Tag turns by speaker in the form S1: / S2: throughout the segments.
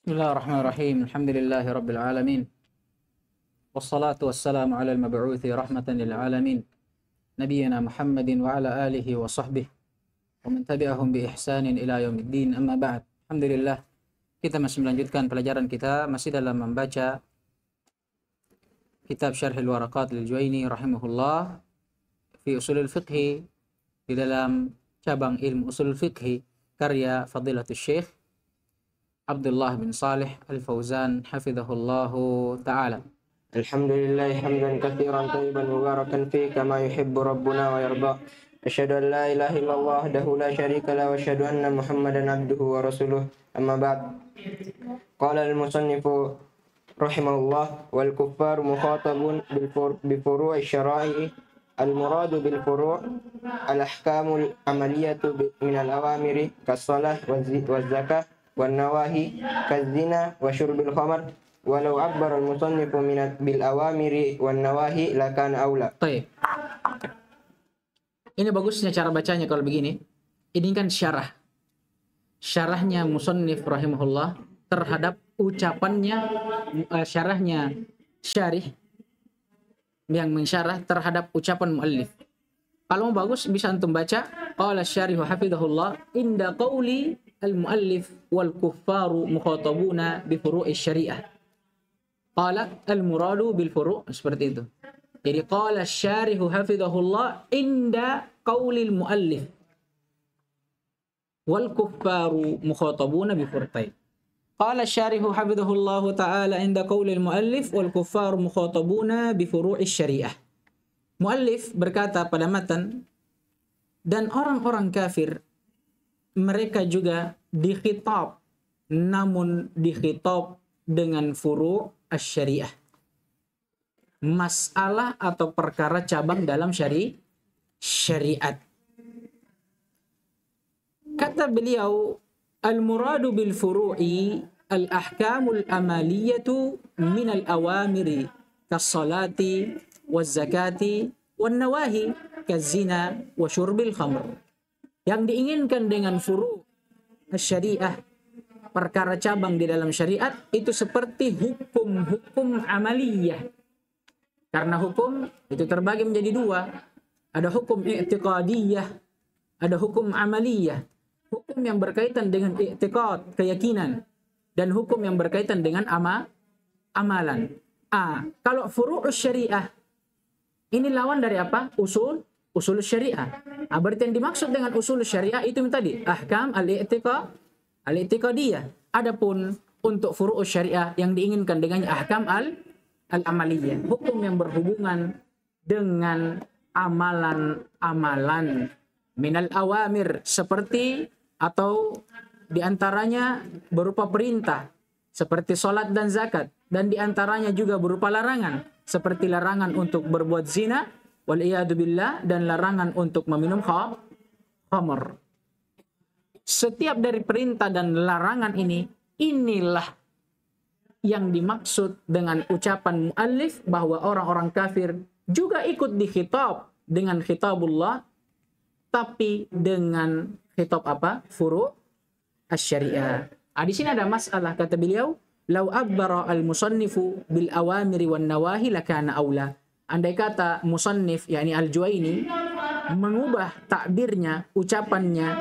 S1: Bismillahirrahmanirrahim. Alhamdulillahi rabbil alamin. Wassalatu wassalamu ala al-mab'uthi rahmatan lil alamin. Nabiyyina Muhammadin wa ala alihi wa sahbihi wa man tabi'ahum bi ihsanin ila yaumiddin. Amma ba'd. Alhamdulillah, kita masih melanjutkan pelajaran kita masih dalam membaca kitab Syarhil Waraqat lil Juwaini rahimahullah fi usulul fiqh, di dalam cabang ilmu usul fiqh karya Fadilatul Syekh Abdullah bin Salih Al-Fauzan hafizahullahu ta'ala.
S2: Alhamdulillah hamdan katsiran thayyiban mubarakan fi kama yuhibbu rabbuna wa yarda. Asyhadu an la ilaha illallah wahdahu la syarika lah wa asyhadu anna Muhammadan abduhu wa rasuluh. Amma ba'd. Qala al-musannifu rahimahullah wal kuffar mukhatabun bi furu'i syara'i al-muradu bil furu' al-ahkamul amaliyatu min al-awamiri kas-shalah wa zakah wan nawahi kaz-zina wa syurbil khamr walau abbara al-musannifu bil awamiri wan nawahi lakana aula.
S1: Baik. Ini bagusnya cara bacanya kalau begini. Ini kan syarah. Syarahnya musannif rahimahullah terhadap ucapannya, syarahnya syarih yang mensyarah terhadap ucapan muallif. Kalau mau bagus bisa antum baca qala syarihu hafizahullah inda qauli al-muallif wal kuffaru mukhatabuna bi furu'i syariah. Qala al-muradu bil furu', seperti itu. Jadi qala syarihu hafizahullah inda qauli al-muallif wal kuffaru mukhatabuna bi furu'i. Qala syarihu hafizahullah ta'ala inda qauli al-muallif wal kuffaru mukhatabuna bi furu'i syariah. Muallif berkata pada matan, dan orang-orang kafir mereka juga dikhitab, namun dikhitab dengan furu' asy-syariah. Masalah atau perkara cabang dalam syariat. Kata beliau, al-muradu bil furu'i al-ahkamul amaliyatu min al-awamiri kas-salati waz-zakati wan-nawahi kaz-zina wa syurbil khamr. Yang diinginkan dengan furu' syariah, perkara cabang di dalam syariat, itu seperti hukum-hukum amaliyah. Karena hukum itu terbagi menjadi dua. Ada hukum i'tiqadiyah, ada hukum amaliyah. Hukum yang berkaitan dengan i'tiqad, keyakinan, dan hukum yang berkaitan dengan amalan. Kalau furu' syariah, ini lawan dari apa? Usul syariah. Berarti yang dimaksud dengan usul syariah itu tadi ahkam al-i'tiqadiyah. Adapun untuk furu' syariah yang diinginkan dengannya ahkam al-amaliyah, hukum yang berhubungan dengan amalan-amalan minal awamir, seperti atau diantaranya berupa perintah seperti salat dan zakat, dan diantaranya juga berupa larangan seperti larangan untuk berbuat zina wal iyadu billah, dan larangan untuk meminum khamr. Setiap dari perintah dan larangan ini, inilah yang dimaksud dengan ucapan muallif bahwa orang-orang kafir juga ikut dikhitab dengan khitabullah, tapi dengan khitab apa? Furu' asy-syariah. Di sini ada masalah, kata beliau, lau abbara al-musannifu bil awamiri wan nawahi lakana aula. Andai kata musannif, yakni Al-Juwaini, mengubah takbirnya, ucapannya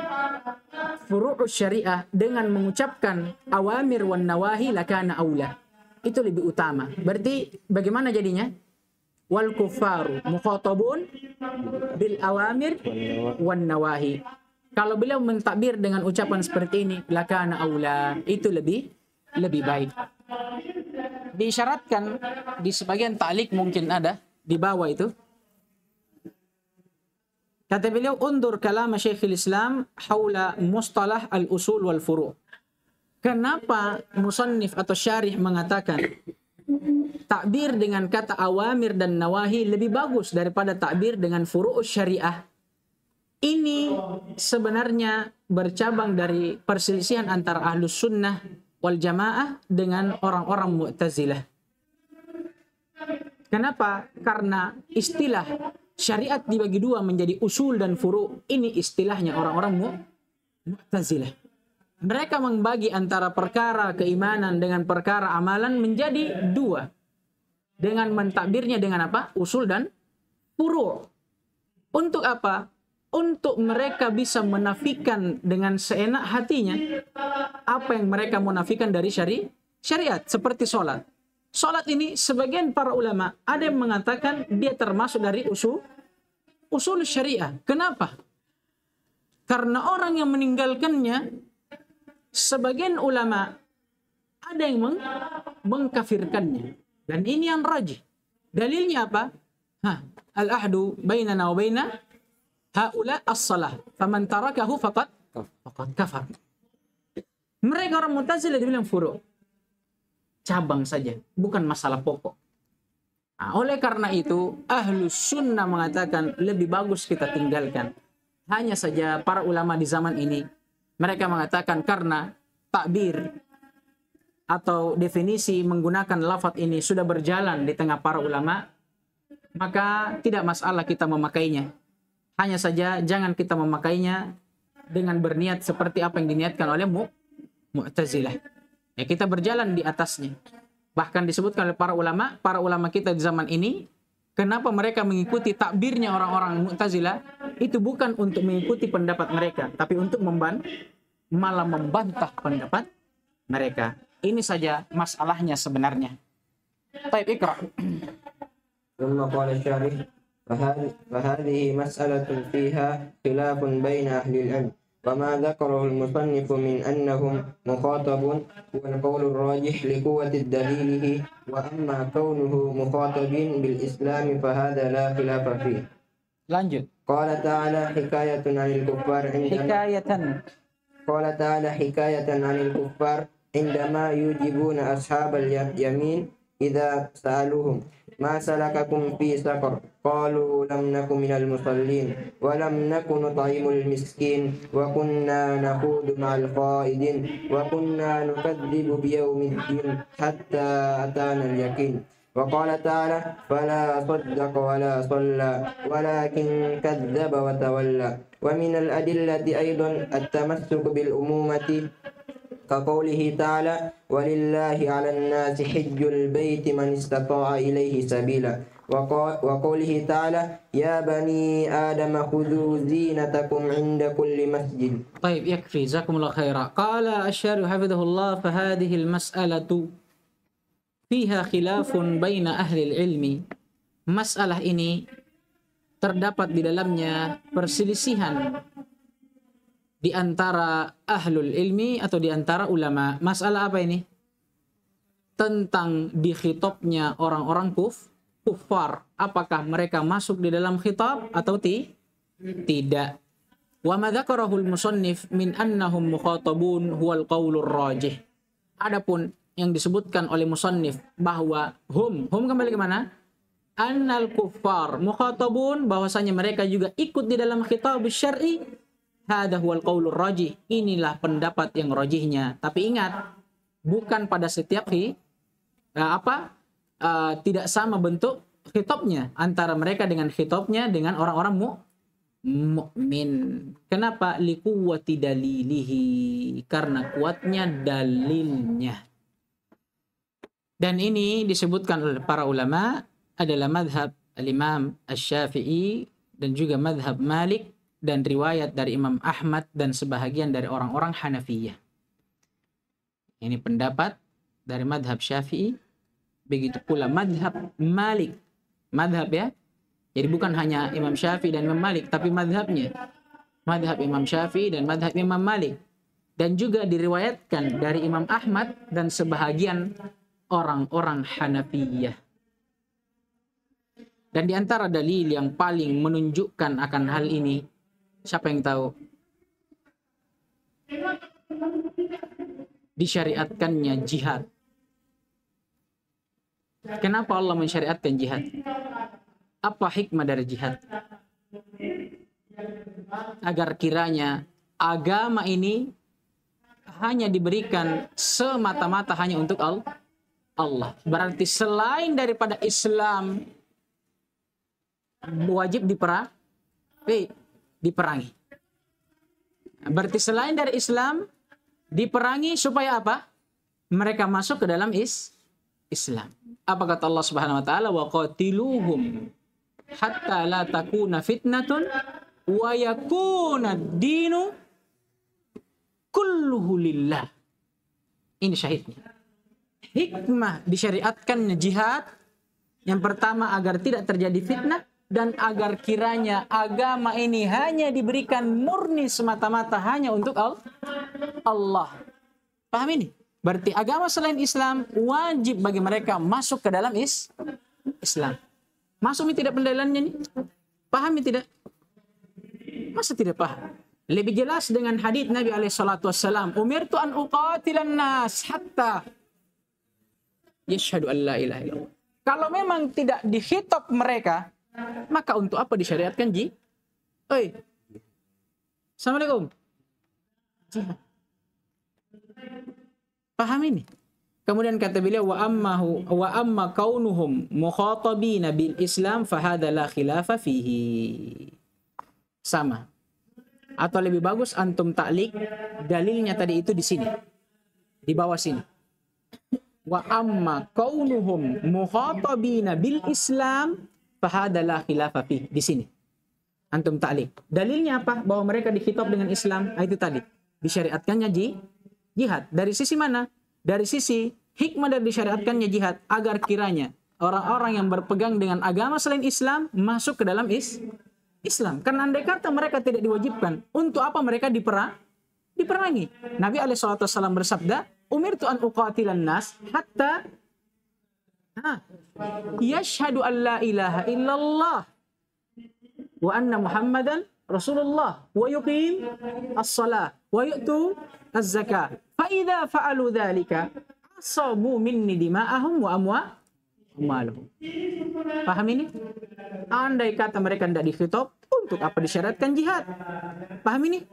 S1: furu'us syariah dengan mengucapkan awamir wan nawahi lakana aula, itu lebih utama. Berarti bagaimana jadinya? Wal kuffaru mukhatabun bil awamir wan nawahi. Kalau beliau mentakbir dengan ucapan seperti ini, lakana aula, itu lebih baik. Diisyaratkan di sebagian ta'liq, mungkin ada di bawah itu. Kata beliau, undur kalam Syekhul Islam haula mustalah al-usul wal furu'. Kenapa musannif atau syarih mengatakan takbir dengan kata awamir dan nawahi lebih bagus daripada takbir dengan furu'us syariah? Ini sebenarnya bercabang dari perselisihan antara ahlus sunnah wal jamaah dengan orang-orang mu'tazilah. Kenapa? Karena istilah syariat dibagi dua menjadi usul dan furu'. Ini istilahnya orang-orang mu'tazilah. Mereka membagi antara perkara keimanan dengan perkara amalan menjadi dua. Dengan mentakbirnya dengan apa? Usul dan furu'. Untuk apa? Untuk mereka bisa menafikan dengan seenak hatinya apa yang mereka menafikan dari syariat. Seperti sholat. Sholat ini sebagian para ulama ada yang mengatakan dia termasuk dari usul syariah. Kenapa? Karena orang yang meninggalkannya, sebagian ulama ada yang mengkafirkannya. Dan ini yang rajih. Dalilnya apa? Al-ahdu bainana wa baina haula as-salah. Faman tarakahu faqad kafar. Mereka orang Mu'tazilah dibilang furu'. Cabang saja, bukan masalah pokok. Nah, oleh karena itu, Ahlus Sunnah mengatakan lebih bagus kita tinggalkan. Hanya saja para ulama di zaman ini, mereka mengatakan karena takbir atau definisi menggunakan lafaz ini sudah berjalan di tengah para ulama, maka tidak masalah kita memakainya. Hanya saja jangan kita memakainya dengan berniat seperti apa yang diniatkan oleh Mu'tazilah. Ya, kita berjalan di atasnya. Bahkan disebutkan oleh para ulama kita di zaman ini, kenapa mereka mengikuti takbirnya orang-orang Mu'tazilah, itu bukan untuk mengikuti pendapat mereka, tapi untuk malah membantah pendapat mereka. Ini saja masalahnya sebenarnya. Taib ikra.
S2: ثم قال الشارح فهذه مسألة فيها خلاف بين أهل العلم وما ذكره المصنف من أنهم مخاطبون هو القول الراجح لقوة دليله وأما كونه مخاطبين بالإسلام فهذا لا خلاف فيه.
S1: Lanjut.
S2: قال تعالى حكاية عن الكفار عندما يجيبون أصحاب اليمين إذا سألوهم ما سلككم في سقر قالوا لم نكن من المصلين ولم نكن نطعم المسكين وكنا نخوض مع الخائضين وكنا نكذب بيوم الدين حتى أتانا اليقين. وقال تعالى فلا صدق ولا صلى ولكن كذب وتولى. ومن الأدلة أيضا التمسك بالأمومة كقوله تعالى ولله على الناس حج البيت من استطاع إليه سبيلا وقوله تعالى يا بني آدم خذوا زينتكم عند كل مسجد.
S1: طيب يكفي جزاكم الله خيرا. قال الشارح حفظه الله فهذه المسألة فيها خلاف بين أهل العلم. Masalah ini terdapat di dalamnya perselisihan di antara ahlul ilmi atau di antara ulama. Masalah apa ini? Tentang dikhitabnya orang-orang kufar. Apakah mereka masuk di dalam khitab atau tidak? Wa ma dzakarahul musannif min annahum mukhatabun huwal qaulur rajih. Adapun yang disebutkan oleh musannif bahwa hum kembali ke mana? Annal kuffar mukhatabun, bahwasanya mereka juga ikut di dalam khitab syar'i. Hadha huwal qaulur rajih. Inilah pendapat yang rajihnya. Tapi ingat, bukan pada setiap tidak sama bentuk khitabnya antara mereka dengan khitabnya dengan orang-orang mukmin. Kenapa? Liquwwati dalilihi, karena kuatnya dalilnya. Dan ini disebutkan oleh para ulama adalah madhab al-Imam Asy-Syafi'i dan juga madhab Malik dan riwayat dari Imam Ahmad dan sebahagian dari orang-orang Hanafiyah. Ini pendapat dari madhab Syafi'i, begitu pula madhab Malik. Madhab ya, jadi bukan hanya Imam Syafi'i dan Imam Malik, tapi madhabnya. Madhab Imam Syafi'i dan madhab Imam Malik. Dan juga diriwayatkan dari Imam Ahmad dan sebahagian orang-orang Hanafiyah. Dan di antara dalil yang paling menunjukkan akan hal ini, siapa yang tahu? Disyariatkannya jihad. Kenapa Allah mensyariatkan jihad? Apa hikmah dari jihad? Agar kiranya agama ini hanya diberikan semata-mata hanya untuk Allah. Berarti selain daripada Islam wajib diperangi. Berarti selain dari Islam Diperangi supaya apa? Mereka masuk ke dalam Islam. Apa kata Allah Subhanahu wa taala? Wa qatiluhum hatta la takuna fitnatun wa yakuna ad-dinu kulluhu lillah. Ini syahidnya. Hikmah disyariatkannya jihad yang pertama agar tidak terjadi fitnah dan agar kiranya agama ini hanya diberikan murni semata-mata hanya untuk Allah. Paham ini? Berarti agama selain Islam wajib bagi mereka masuk ke dalam Islam. Masuk ini tidak pendalilannya nih? Pahami tidak? Masa tidak paham? Lebih jelas dengan hadits Nabi SAW. Umirtu an uqatilan nas hatta yashhadu an la ilaha illallah. Kalau memang tidak dikhitab mereka, maka untuk apa disyariatkan Oi. Assalamualaikum. Jihad. Paham ini? Kemudian kata beliau wa amma kaunuhum mukhatabina bil Islam fa hadza la khilafa fihi. Sama. Atau lebih bagus antum ta'liq dalilnya tadi itu di sini. Di bawah sini. Wa amma kaunuhum mukhatabina bil Islam fa hadza la khilafa fihi. Di sini. Antum ta'liq. Dalilnya apa? Bahwa mereka dikhitab dengan Islam. Itu tadi. Disyariatkannya jihad. Dari sisi mana? Dari sisi hikmah dari disyariatkannya jihad agar kiranya orang-orang yang berpegang dengan agama selain Islam masuk ke dalam Islam. Karena andai kata mereka tidak diwajibkan, untuk apa mereka diperangi? Nabi SAW bersabda, "Umirtu an uqatilan nas hatta yashhadu an la ilaha illallah wa anna Muhammadan Rasulullah wa yuqim as-salah wa yu'tu az-zakah. Fa idza fa'alu dzalika asabu minni dima'ahum wa amwaluhum." Paham ini? Andai kata mereka tidak dikhitab, untuk apa disyaratkan jihad? Paham ini?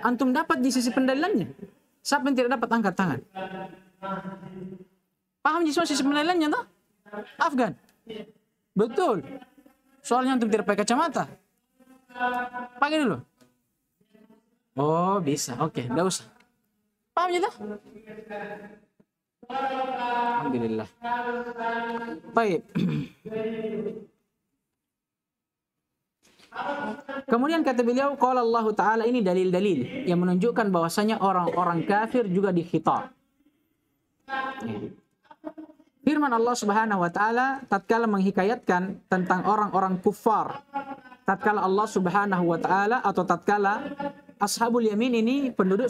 S1: Antum dapat di sisi pendalilannya. Siapa yang tidak dapat angkat tangan? Paham di sisi pendalilannya toh? Afgan. Betul. Soalnya antum tidak pakai kacamata. Pakai dulu. Oh, bisa. Oke, enggak usah. Paham ya? Alhamdulillah. Baik. Kemudian kata beliau, qala Allah Ta'ala, ini dalil-dalil yang menunjukkan bahwasanya orang-orang kafir juga dikhitab. Firman Allah Subhanahu wa taala tatkala menghikayatkan tentang orang-orang kufar. Tatkala Allah Subhanahu wa taala atau tatkala ashabul yamin ini penduduk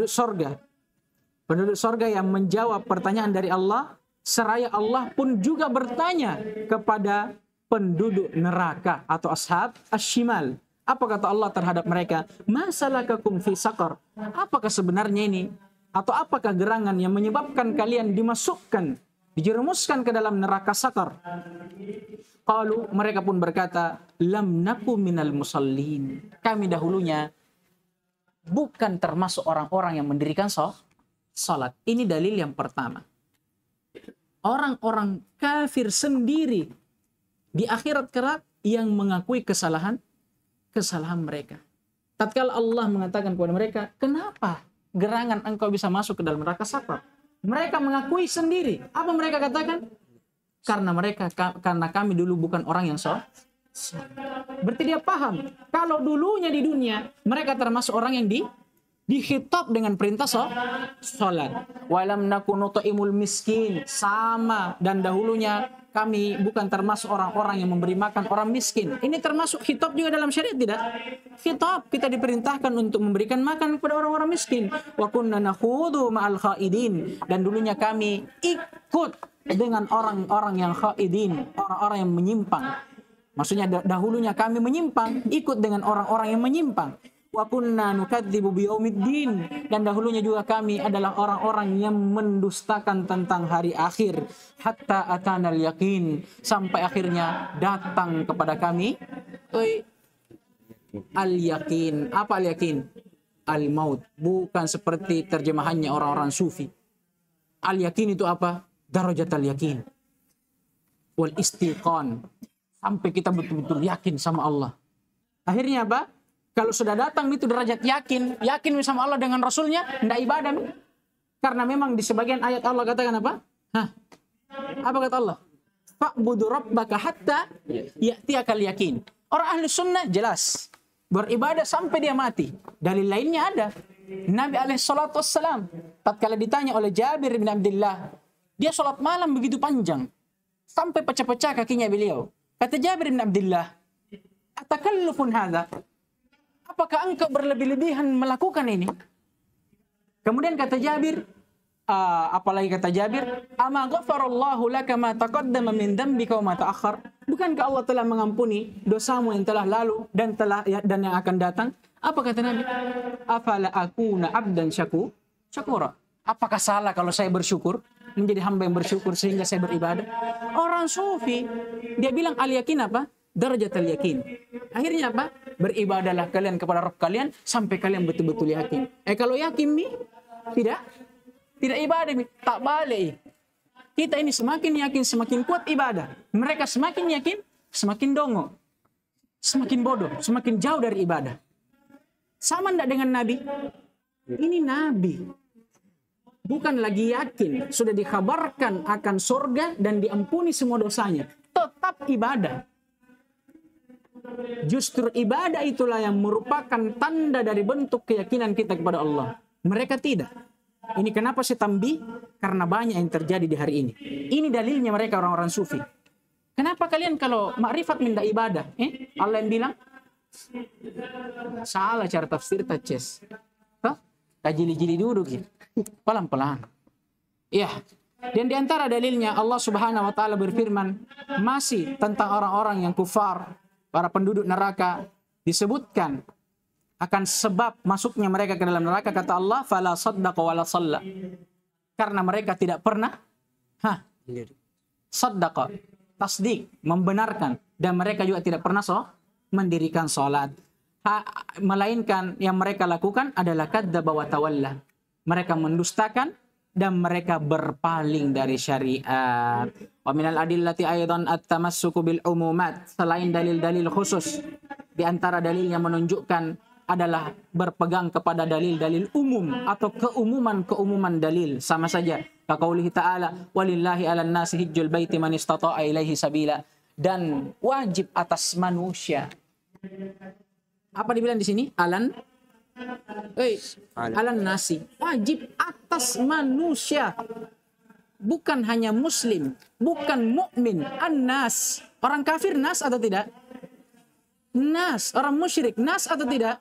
S1: sorga. Penduduk sorga yang menjawab pertanyaan dari Allah, seraya Allah pun juga bertanya kepada penduduk neraka atau ashab asy-syimal. Apa kata Allah terhadap mereka? Masalakakum fi saqar. Apakah sebenarnya ini atau apakah gerangan yang menyebabkan kalian dimasukkan, dijerumuskan ke dalam neraka sakar? Qalu, mereka pun berkata, lam naku minal musallin. Kami dahulunya bukan termasuk orang-orang yang mendirikan salat. Ini dalil yang pertama. Orang-orang kafir sendiri di akhirat kelak yang mengakui kesalahan mereka. Tatkala Allah mengatakan kepada mereka, kenapa gerangan engkau bisa masuk ke dalam neraka sakar? Mereka mengakui sendiri. Apa mereka katakan? Karena kami dulu bukan orang yang berarti dia paham kalau dulunya di dunia mereka termasuk orang yang dikhitab dengan perintah salat. Walam nakunu ta'imul miskin, sama, dan dahulunya kami bukan termasuk orang-orang yang memberi makan orang miskin. Ini termasuk khitab juga dalam syariat tidak? Khitab, kita diperintahkan untuk memberikan makan kepada orang-orang miskin. Wa kunna nakhudu ma'al khaidin, dan dulunya kami ikut dengan orang-orang yang khaidin, orang-orang yang menyimpang. Maksudnya dahulunya kami menyimpang, ikut dengan orang-orang yang menyimpang. Wa kunna nukadzibu biyaumiddin, dan dahulunya juga kami adalah orang-orang yang mendustakan tentang hari akhir, hatta atanal yakin, sampai akhirnya datang kepada kami al-yakin. Apa al-yakin? Al-maut. Bukan seperti terjemahannya orang-orang sufi. Al-yakin itu apa? Darajatul yakin wal istiqan, sampai kita betul-betul yakin sama Allah. Akhirnya apa? Kalau sudah datang itu derajat yakin sama Allah dengan Rasulnya, tidak ibadah. Karena memang di sebagian ayat Allah katakan apa? Apa kata Allah? Fa'budu rabbaka hatta ya'tiyakal yakin. Orang ahli sunnah jelas. Beribadah sampai dia mati. Dalil lainnya ada. Nabi alaihissalam tatkala ditanya oleh Jabir bin Abdullah, dia sholat malam begitu panjang. Sampai pecah-pecah kakinya beliau. Kata Jabir bin Abdullah, atakallufun hadha? Apakah engkau berlebih-lebihan melakukan ini? Kemudian kata Jabir, apalagi kata Jabir, ama ghafarallahu laka ma taqaddama min dhanbika wa ma ta'akhkhar? Bukankah Allah telah mengampuni dosamu yang telah lalu dan yang akan datang? Apa kata Nabi? Afala akuna abdan syakura? Apakah salah kalau saya bersyukur? Menjadi hamba yang bersyukur sehingga saya beribadah? Orang sufi, dia bilang al-yakin apa? Darajat al-yakin. Akhirnya apa? Beribadahlah kalian kepada Rabb kalian sampai kalian betul-betul yakin. Kalau yakin nih, tidak ibadah nih, tak balik. Kita ini semakin yakin, semakin kuat ibadah. Mereka semakin yakin, semakin dongo. Semakin bodoh, semakin jauh dari ibadah. Sama enggak dengan Nabi? Ini Nabi. Bukan lagi yakin, sudah dikabarkan akan surga dan diampuni semua dosanya. Tetap ibadah. Justru ibadah itulah yang merupakan tanda dari bentuk keyakinan kita kepada Allah. Mereka tidak. Ini kenapa saya tambih? Karena banyak yang terjadi di hari ini. Ini dalilnya mereka orang-orang sufi. Kenapa kalian kalau makrifat minta ibadah? Allah yang bilang, salah cara tafsir taces. Jili-jili duduk gitu. Pelan-pelan. Ya. Dan di antara dalilnya Allah Subhanahu wa taala berfirman masih tentang orang-orang yang kufar, para penduduk neraka, disebutkan akan sebab masuknya mereka ke dalam neraka, kata Allah, fala saddaqa wala shalla. Karena mereka tidak pernah saddaqa, tasdik, membenarkan, dan mereka juga tidak pernah mendirikan salat. Melainkan yang mereka lakukan adalah kadzdzaba wa tawalla. Mereka mendustakan dan mereka berpaling dari syariat. Wa minal adillati aidan at-tamassuku bil umumat. Selain dalil-dalil khusus, di antara dalil yang menunjukkan adalah berpegang kepada dalil-dalil umum atau keumuman dalil, sama saja. Kaqaulihi ta'ala, walillahi 'alan nasi hajjul baiti man istata'a ilaihi sabila. Dan wajib atas manusia. Apa dibilang di sini? Alan nasi, wajib atas manusia, bukan hanya muslim, bukan mukmin. An-nas, orang kafir nas atau tidak? Nas, orang musyrik nas atau tidak?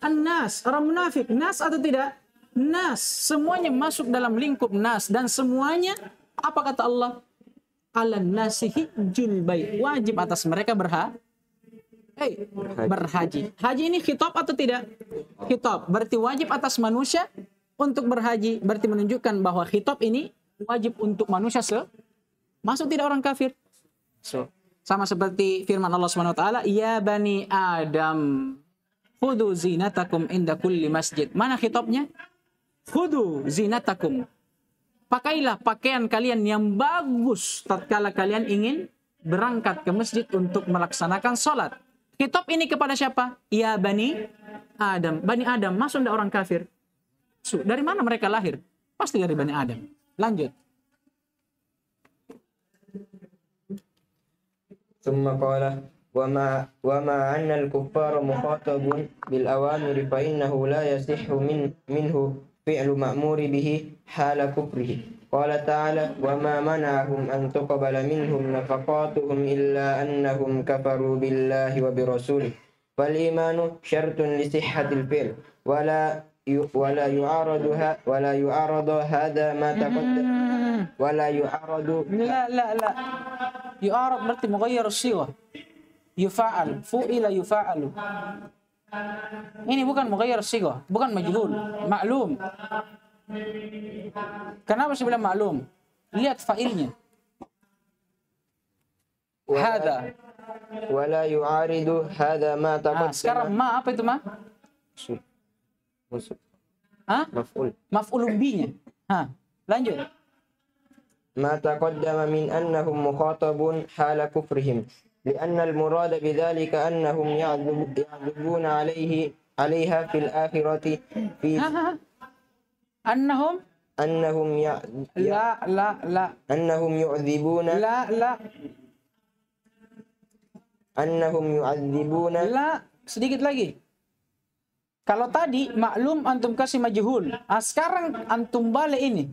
S1: An-nas, orang munafik nas atau tidak? Nas, semuanya masuk dalam lingkup nas, dan semuanya apa kata Allah? Alan nasi hijjul bait, wajib atas mereka berhaji. Haji ini khitab atau tidak? Khitab. Berarti wajib atas manusia untuk berhaji. Berarti menunjukkan bahwa khitab ini wajib untuk manusia masuk tidak orang kafir. Sama seperti firman Allah Subhanahu wa taala, ya bani Adam, khudu zinatakum inda kulli masjid. Mana khitabnya? Khudu zinatakum. Pakailah pakaian kalian yang bagus tatkala kalian ingin berangkat ke masjid untuk melaksanakan salat. Kitab ini kepada siapa? Ya Bani Adam. Bani Adam, masuk dari orang kafir. Dari mana mereka lahir? Pasti dari Bani Adam. Lanjut.
S2: ثم قال وما أن الكفار مخاطب بالأوامر فإنه لا يصح منه فعل مأمور به حال كفره. قال تعالى وما منعهم أن تقبل منهم نفقاتهم إلا أنهم كفروا بالله وبرسوله فالإيمان شرط لصحة الفعل ولا يعارض هذا ما تقدم ولا يعارض
S1: لا يعارض berarti مغير الصيغة يفعل فعل يفعل. Ini bukan mughayyar sighah, bukan majhul, maklum. Kenapa saya bilang maklum? Lihat fa'ilnya. Hada.
S2: Wala yu'aridu hada ma taqaddama.
S1: Sekarang ma apa itu ma?
S2: Maf'ul.
S1: Maf'ulun bihi-nya. Lanjut.
S2: Ma taqaddama min annahum mukhatabun hala kufrihim. لأن المراد بذلك أنهم يعذبون عليها في الآخرة في
S1: Annahum
S2: أنهم أنهم يعذبون أنهم يعذبون.
S1: Sedikit lagi. Kalau tadi maklum antum kasih majhul. Sekarang antum balik ini.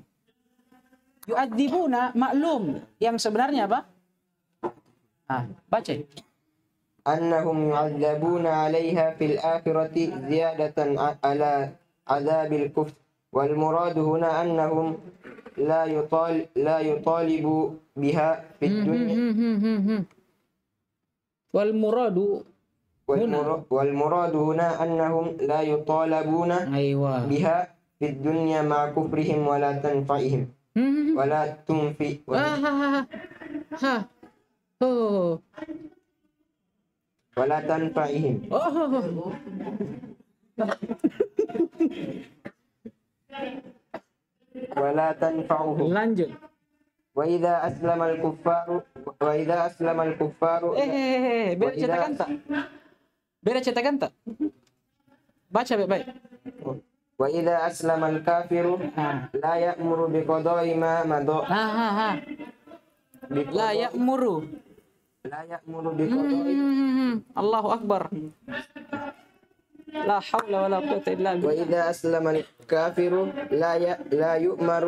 S1: Yu'adzibuna maklum. Yang sebenarnya apa? Baca.
S2: أنهم يعذبون عليها في الآخرة زيادة على عذاب الكفر والمراد هنا أنهم لا يطالب بها في الدنيا والمراد هنا أنهم لا يطالبون بها في الدنيا مع كفرهم ولا تنفعهم ولا تنفي ولا تنفعهم ولا تنفعهم.
S1: Lanjut.
S2: وإذا أسلم الكفار
S1: Beda cetakan tak? Baca baik-baik.
S2: وإذا أسلم الكافر لا يأمر بقضاء ما مضى
S1: لا يأمر
S2: بقضاء
S1: Allahu Akbar. La haula wala quwwata illa billah.
S2: وإذا أسلم الكافر لا يؤمر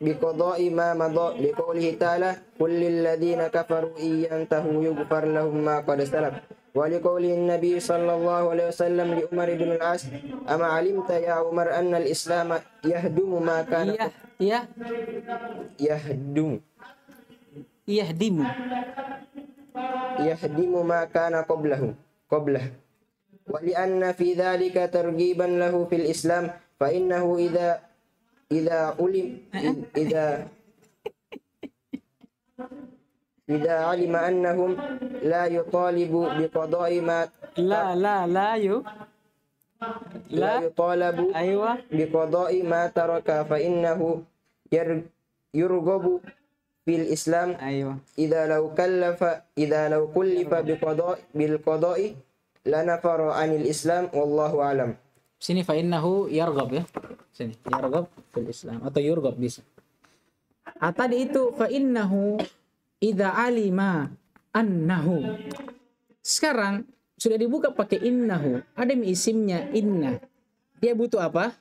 S2: بقضاء ما مضى لقوله تعالى قل للذين كفروا إن ينتهوا يغفر لهم ما قد سلف ولقول النبي صلى الله عليه وسلم لعمر بن العاص أما علمت يا عمر أن الإسلام يهدم ما كان يهدم ما كان قبله ولأن في ذلك ترغيبا له في الإسلام فإنه إذا علم أنهم لا يطالب بقضاء ما لا يطالب بقضاء ما ترك فإنه يرغب في الإسلام إذا لو كلف بالقضاء لنفر عن الإسلام والله أعلم.
S1: Sini fa innahu yarghab ya. Sini yarghab fil Islam atau yurghab bisa. Tadi itu fa innahu idza alima annahu. Sekarang sudah dibuka pakai innahu. Ada isimnya inna. Dia butuh apa?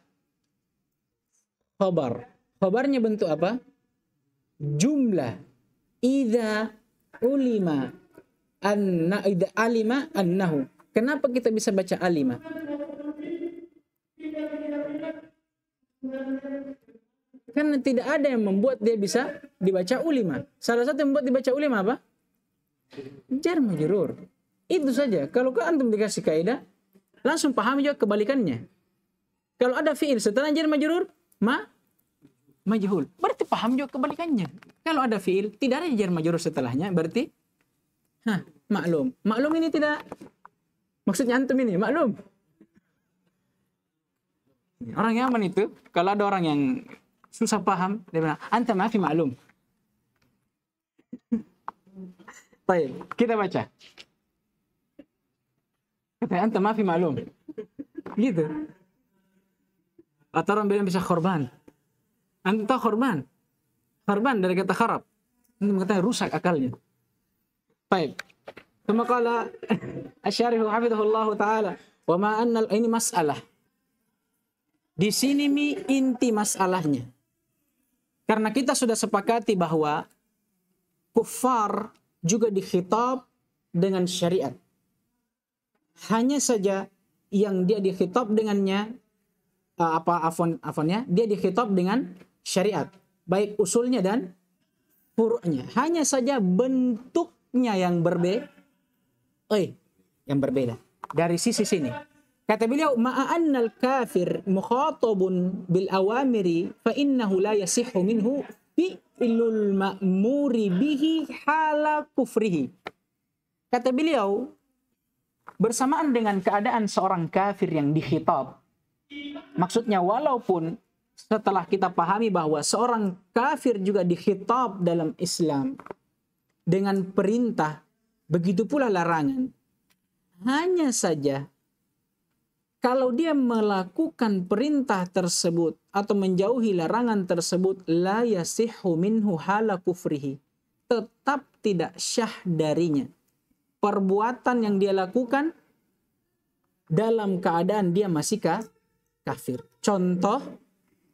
S1: Khabar. Khabarnya bentuk apa? Jumlah. Idza ulima idza alima annahu. Kenapa kita bisa baca alima? Karena tidak ada yang membuat dia bisa dibaca ulima. Salah satu yang membuat dibaca ulima apa? Jar majrur. Itu saja. Kalau antum dikasih kaidah, langsung paham juga kebalikannya. Kalau ada fiil setelah jar majrur, majhul. Berarti paham juga kebalikannya. Kalau ada fiil tidak ada jar majrur setelahnya, berarti maklum. Maklum ini tidak, maksudnya antum ini maklum. Orang Yaman itu, kalau ada orang yang susah paham, dia bilang, anta maafi maklum. Baik, kita baca. Kata anta maafi maklum. Gitu. Atau orang bilang bisa korban. Anta korban. Korban dari kata kharab. Ini mengatakan rusak akalnya. Baik. ثم قال الشارح حفظه الله تعالى وما أن ini masalah. Di sini inti masalahnya. Karena kita sudah sepakati bahwa kufar juga dikhitab dengan syariat. Hanya saja yang dia dikhitab dengannya dia dikhitab dengan syariat, baik usulnya dan furu'nya. Hanya saja bentuknya yang berbeda. Dari sisi sini. Kata beliau, ma'annal kafir mukhatabun bil awamiri fa innahu la yasihhu minhu fi'lul ma'muri bihi hala kufrihi. Kata beliau, bersamaan dengan keadaan seorang kafir yang dikhitab. Maksudnya walaupun setelah kita pahami bahwa seorang kafir juga dikhitab dalam Islam dengan perintah Begitu pula larangan. Hanya saja kalau dia melakukan perintah tersebut atau menjauhi larangan tersebut, la yasihhu minhu hala kufrihi, tetap tidak syah darinya perbuatan yang dia lakukan dalam keadaan dia masih kafir. Contoh,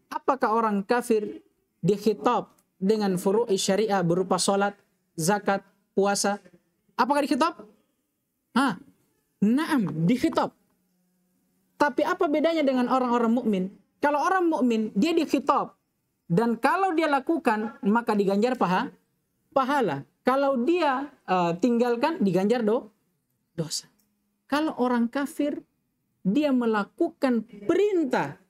S1: apakah orang kafir dikhitab dengan furu'i syariah berupa salat, zakat, puasa? Apakah dikhitab? Naam, dikhitab. Tapi apa bedanya dengan orang-orang mukmin? Kalau orang mukmin dia dikhitab dan kalau dia lakukan maka diganjar pahala. Kalau dia tinggalkan diganjar dosa. Kalau orang kafir dia melakukan perintah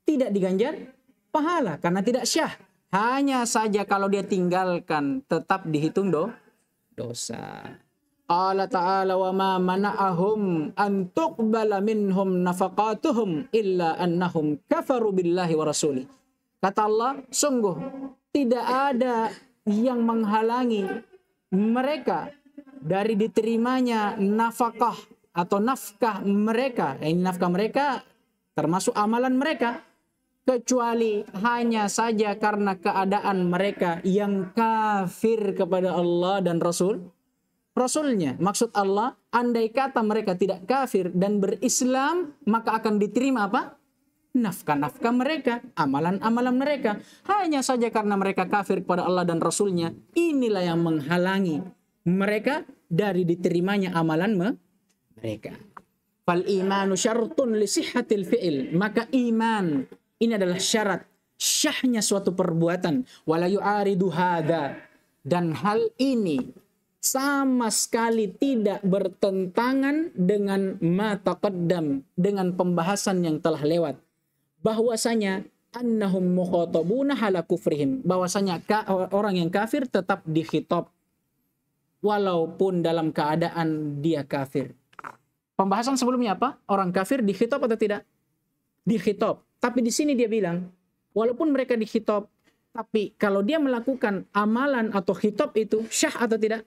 S1: tidak diganjar pahala karena tidak syah. Hanya saja kalau dia tinggalkan tetap dihitung dosa. Allah Ta'ala wa ma mana'ahum an tuqbala minhum nafaqatuhum illa annahum kafaru billahi wa rasulih. Kata Allah, sungguh tidak ada yang menghalangi mereka dari diterimanya nafkah atau nafkah mereka. Ini nafkah mereka termasuk amalan mereka. Kecuali hanya saja karena keadaan mereka yang kafir kepada Allah dan Rasulnya. Maksud Allah, andai kata mereka tidak kafir dan berislam, maka akan diterima apa? Nafkah-nafkah mereka, amalan-amalan mereka. Hanya saja karena mereka kafir kepada Allah dan Rasulnya, inilah yang menghalangi mereka dari diterimanya amalan mereka. Fal imanu syartun li sihhatil fi'il. Maka iman ini adalah syarat syahnya suatu perbuatan. Wala yu'aridu hadza. Dan hal ini sama sekali tidak bertentangan dengan ma taqaddam, dengan pembahasan yang telah lewat, bahwasanya annahum mukhatabuna hala kufrihim, bahwasanya orang yang kafir tetap dikhitab walaupun dalam keadaan dia kafir. Pembahasan sebelumnya apa? Orang kafir dikhitab atau tidak? Dikhitab. Tapi di sini dia bilang walaupun mereka dikhitab, tapi kalau dia melakukan amalan atau khitab itu syah atau tidak?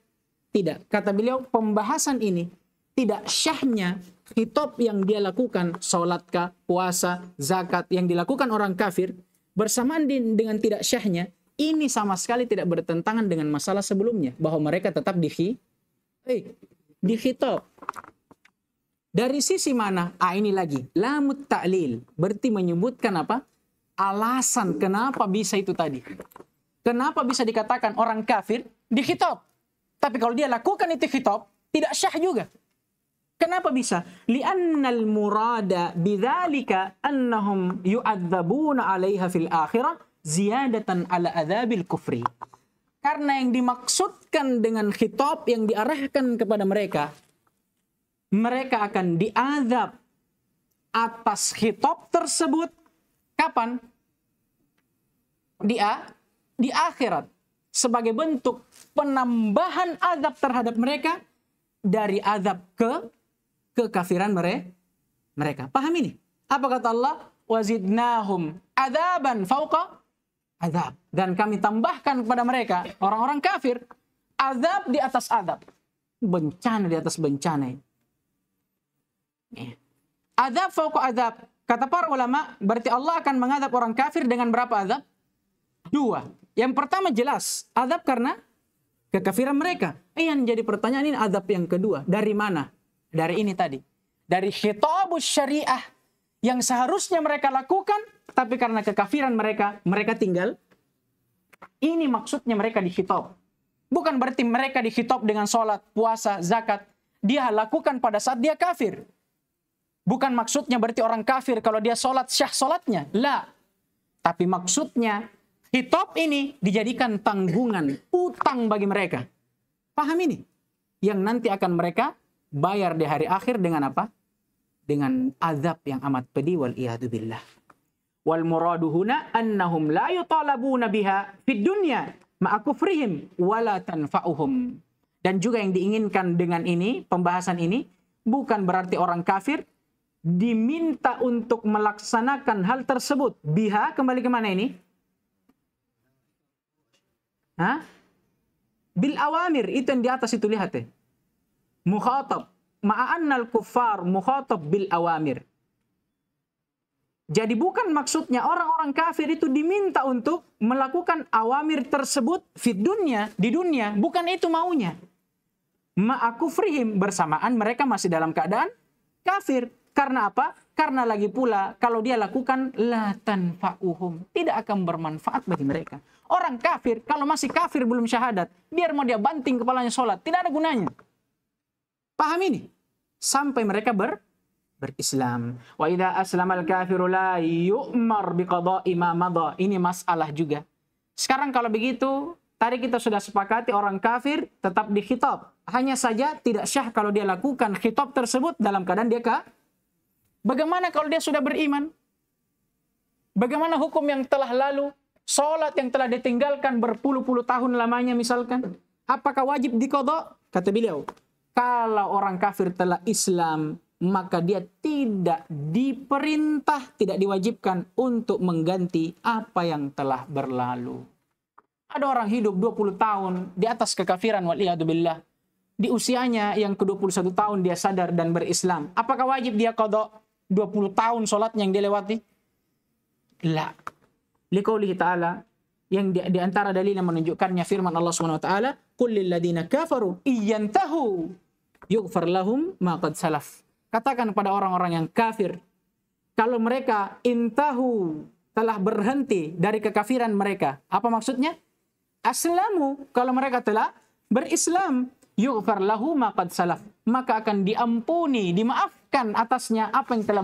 S1: Tidak. Kata beliau, pembahasan ini tidak syahnya khitab yang dia lakukan, salatkah, puasa, zakat yang dilakukan orang kafir, bersamaan dengan tidak syahnya, ini sama sekali tidak bertentangan dengan masalah sebelumnya, bahwa mereka tetap dikhitab. Dari sisi mana? Ini lagi, lamut ta'lil, berarti menyebutkan apa? Alasan kenapa bisa itu tadi. Kenapa bisa dikatakan orang kafir dikhitab? Tapi kalau dia lakukan itu khitab, tidak syah juga. Kenapa bisa? Li'annal murada bidzalika annahum yu'adzabuna 'alaiha fil akhirah ziyadatan 'ala adzabil kufri. Karena yang dimaksudkan dengan khitab yang diarahkan kepada mereka akan diazab atas khitab tersebut kapan? Di akhirat. Sebagai bentuk penambahan azab terhadap mereka dari azab kekafiran mereka. Paham ini? Apa kata Allah? Wazidnahum adzaban fauqa azab. Dan kami tambahkan kepada mereka, orang-orang kafir, azab di atas azab. Bencana di atas bencana. Azab fauqa azab. Kata para ulama, berarti Allah akan mengazab orang kafir dengan berapa azab? 2. Yang pertama jelas, azab karena kekafiran mereka. Yang jadi pertanyaan ini azab yang kedua. Dari mana? Dari ini tadi. Dari khitabus syariah yang seharusnya mereka lakukan, tapi karena kekafiran mereka tinggal. Ini maksudnya mereka dikhitab. Bukan berarti mereka dikhitab dengan sholat, puasa, zakat. Dia lakukan pada saat dia kafir. Bukan maksudnya berarti orang kafir kalau dia sholat, syah sholatnya. La. Tapi maksudnya khitab ini dijadikan tanggungan, utang bagi mereka. Paham ini? Yang nanti akan mereka bayar di hari akhir dengan apa? Dengan azab yang amat pedih, wal iyadu billah. Wal muradu huna annahum la yutalabuna biha fid dunya ma'a kufrihim wala tanfa'uhum. Dan juga yang diinginkan dengan ini, pembahasan ini, bukan berarti orang kafir diminta untuk melaksanakan hal tersebut. Biha, kembali ke mana ini? Bil awamir, itu yang di atas itu lihat mukhatab ma'annal kuffar mukhatab bil awamir. Jadi bukan maksudnya orang-orang kafir itu diminta untuk melakukan awamir tersebut di dunia, bukan itu maunya. Ma'akufrihim, bersamaan mereka masih dalam keadaan kafir. Karena apa? Karena lagi pula kalau dia lakukan la tanfa'uhum, tidak akan bermanfaat bagi mereka. Orang kafir kalau masih kafir belum syahadat, biar mau dia banting kepalanya sholat, tidak ada gunanya. Paham ini? Sampai mereka berislam. Wa idza aslamal kafiru la yu'mar biqada'i ma madha. Ini masalah juga. Sekarang kalau begitu, tadi kita sudah sepakati orang kafir tetap dikhitab. Hanya saja tidak syah kalau dia lakukan khitab tersebut dalam keadaan dia Bagaimana kalau dia sudah beriman? Bagaimana hukum yang telah lalu? Salat yang telah ditinggalkan berpuluh-puluh tahun lamanya misalkan. Apakah wajib diqadha? Kata beliau, kalau orang kafir telah Islam, maka dia tidak diperintah, tidak diwajibkan untuk mengganti apa yang telah berlalu. Ada orang hidup 20 tahun di atas kekafiran, waliyadzubillah. Di usianya yang ke-21 tahun dia sadar dan berislam. Apakah wajib dia qadha 20 tahun sholatnya yang dilewati? La. Liqaulihi ta'ala, yang di antara dalil yang menunjukkannya firman Allah Subhanahu wa taala, qul lil ladzina kafaru iyantahu yughfar lahum ma qad salaf. Katakan kepada orang-orang yang kafir, kalau mereka intahu, telah berhenti dari kekafiran mereka. Apa maksudnya? Aslamu, kalau mereka telah berislam, yughfar lahu ma qad salaf, maka akan diampuni, dimaafkan atasnya apa yang telah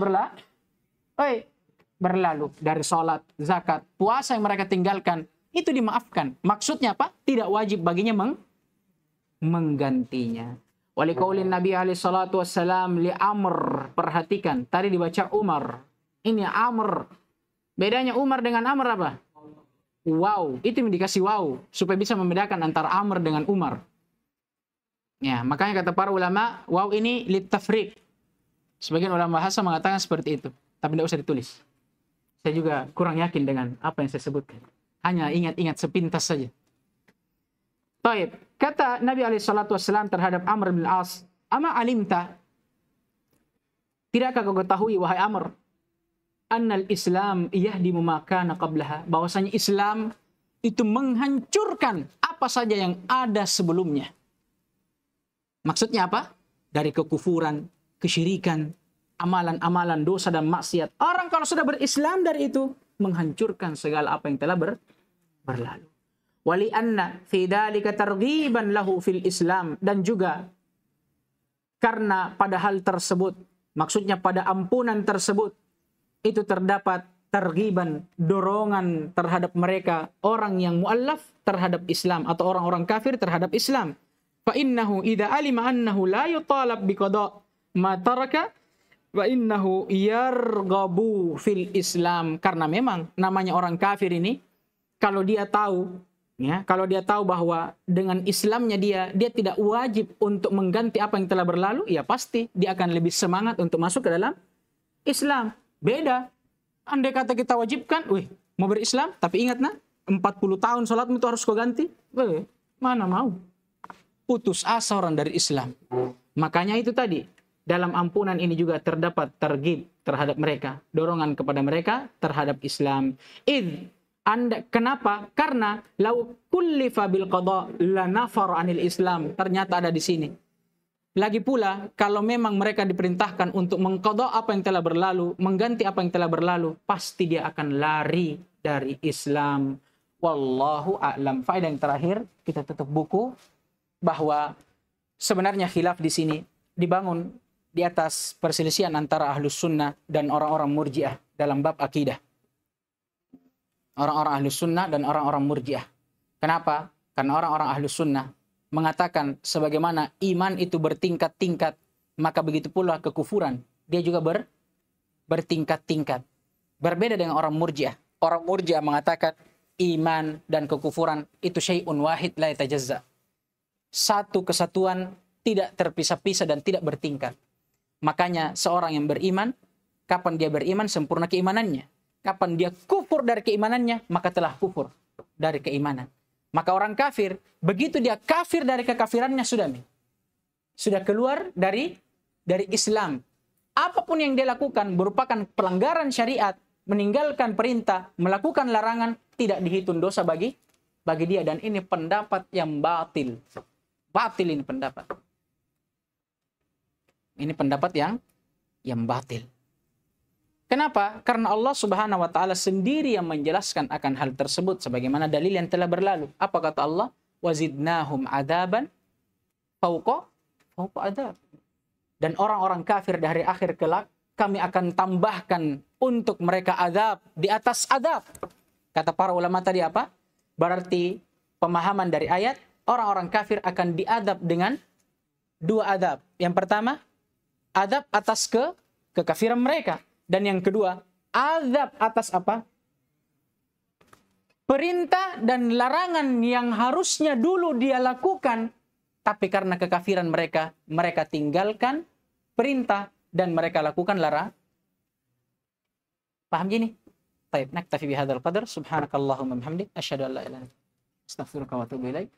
S1: berlalu dari salat, zakat, puasa yang mereka tinggalkan, itu dimaafkan. Maksudnya apa? Tidak wajib baginya menggantinya. Walikaulin Nabi alaihi salatu wassalam li Amr. Perhatikan, tadi dibaca Umar. Ini Amr. Bedanya Umar dengan Amr apa? Wow, itu yang dikasih wow supaya bisa membedakan antara Amr dengan Umar. Ya, makanya kata para ulama, wow ini litafriq. Sebagian ulama bahasa mengatakan seperti itu, tapi tidak usah ditulis. Saya juga kurang yakin dengan apa yang saya sebutkan. Hanya ingat-ingat sepintas saja. Taib, kata Nabi SAW terhadap Amr bin As, ama alimta, tidakkah kau ketahui wahai Amr, annal Islam yahdimu ma kana qablaha, bahwasanya Islam itu menghancurkan apa saja yang ada sebelumnya. Maksudnya apa? Dari kekufuran, kesyirikan, amalan-amalan dosa dan maksiat. Orang kalau sudah berislam dari itu, menghancurkan segala apa yang telah berlalu. Wali anna fi dzalika targhiban lahu fil Islam, dan juga karena pada hal tersebut, maksudnya pada ampunan tersebut, itu terdapat targhiban, dorongan terhadap mereka orang yang muallaf terhadap Islam atau orang-orang kafir terhadap Islam. Fa innahu idza alima annahu la yutalab biqada ma taraka wa innahu yarghabu fil Islam, karena memang namanya orang kafir ini kalau dia tahu bahwa dengan Islamnya dia tidak wajib untuk mengganti apa yang telah berlalu, ya pasti dia akan lebih semangat untuk masuk ke dalam Islam. Beda. Andai kata kita wajibkan, mau berislam, tapi ingat 40 tahun sholatmu itu harus kau ganti. Mana mau. Putus asa orang dari Islam. Makanya itu tadi, dalam ampunan ini juga terdapat targhib terhadap mereka. Dorongan kepada mereka terhadap Islam. Kenapa? Karena lau kullifa bil qada la nafar anil Islam. Ternyata ada di sini. Lagi pula, kalau memang mereka diperintahkan untuk mengqada apa yang telah berlalu, mengganti apa yang telah berlalu, pasti dia akan lari dari Islam. Wallahu a'lam. Faedah yang terakhir, kita tutup buku, bahwa sebenarnya khilaf di sini dibangun di atas perselisihan antara Ahlus Sunnah dan orang-orang Murji'ah dalam bab akidah. Orang-orang Ahlus Sunnah dan orang-orang Murji'ah. Kenapa? Karena orang-orang Ahlus Sunnah mengatakan sebagaimana iman itu bertingkat-tingkat, maka begitu pula kekufuran. Dia juga bertingkat-tingkat. Berbeda dengan orang Murji'ah. Orang Murji'ah mengatakan iman dan kekufuran itu syai'un wahid la yatajazza. Satu kesatuan, tidak terpisah-pisah dan tidak bertingkat. Makanya seorang yang beriman, kapan dia beriman sempurna keimanannya. Kapan dia kufur dari keimanannya, maka telah kufur dari keimanan. Maka orang kafir, begitu dia kafir dari kekafirannya sudah sudah keluar dari Islam. Apapun yang dia lakukan merupakan pelanggaran syariat, meninggalkan perintah, melakukan larangan, tidak dihitung dosa bagi dia. Dan ini pendapat yang batil. Batil ini pendapat. Ini pendapat yang batil. Kenapa? Karena Allah Subhanahu wa taala sendiri yang menjelaskan akan hal tersebut sebagaimana dalil yang telah berlalu. Apa kata Allah? Wazidnahum adaban fauqa adab. Dan orang-orang kafir dari akhir kelak kami akan tambahkan untuk mereka azab di atas azab. Kata para ulama tadi apa? Berarti pemahaman dari ayat orang-orang kafir akan diadab dengan dua azab. Yang pertama, azab atas kekafiran mereka. Dan yang kedua, azab atas apa? Perintah dan larangan yang harusnya dulu dia lakukan, tapi karena kekafiran mereka tinggalkan perintah dan mereka lakukan larangan. Paham gini? Baik, naktafi bihadzal qadar. Subhanakallahumma bihamdik asyhadu an la ilaha illa anta astaghfiruka wa atubu ilaik.